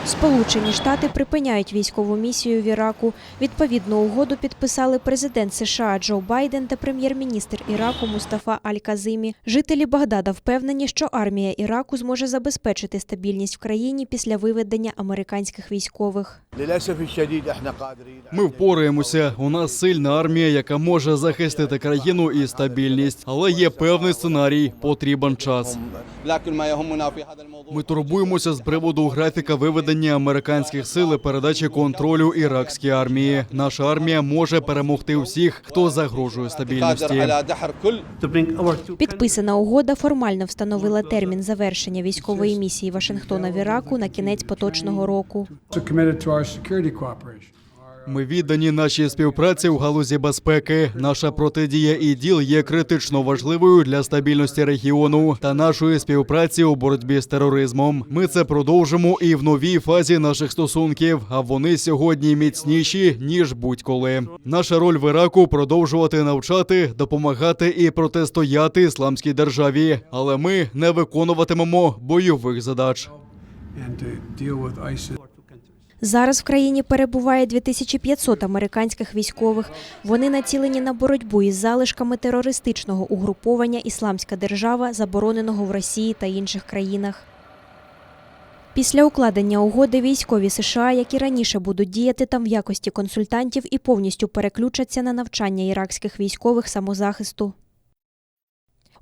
Сполучені Штати припиняють військову місію в Іраку. Відповідну угоду підписали президент США Джо Байден та прем'єр-міністр Іраку Мустафа Аль-Казимі. Жителі Багдада впевнені, що армія Іраку зможе забезпечити стабільність в країні після виведення американських військових. Ми впораємося. У нас сильна армія, яка може захистити країну і стабільність. Але є певний сценарій – потрібен час. Ми турбуємося з приводу графіка виведення американських сил і передачі контролю іракській армії. Наша армія може перемогти всіх, хто загрожує стабільності. Підписана угода формально встановила термін завершення військової місії Вашингтона в Іраку на кінець поточного року. Ми віддані нашій співпраці в галузі безпеки. Наша протидія ІДІЛ є критично важливою для стабільності регіону та нашої співпраці у боротьбі з тероризмом. Ми це продовжимо і в новій фазі наших стосунків, а вони сьогодні міцніші, ніж будь-коли. Наша роль в Іраку – продовжувати навчати, допомагати і протистояти ісламській державі. Але ми не виконуватимемо бойових задач. Зараз в країні перебуває 2500 американських військових. Вони націлені на боротьбу із залишками терористичного угруповання «Ісламська держава», забороненого в Росії та інших країнах. Після укладення угоди військові США, які раніше будуть діяти там в якості консультантів, і повністю переключаться на навчання іракських військових самозахисту.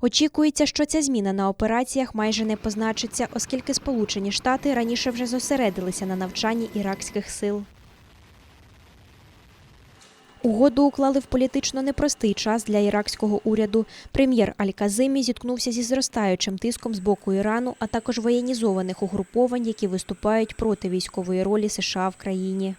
Очікується, що ця зміна на операціях майже не позначиться, оскільки Сполучені Штати раніше вже зосередилися на навчанні іракських сил. Угоду уклали в політично непростий час для іракського уряду. Прем'єр Аль-Казимі зіткнувся зі зростаючим тиском з боку Ірану, а також воєнізованих угруповань, які виступають проти військової ролі США в країні.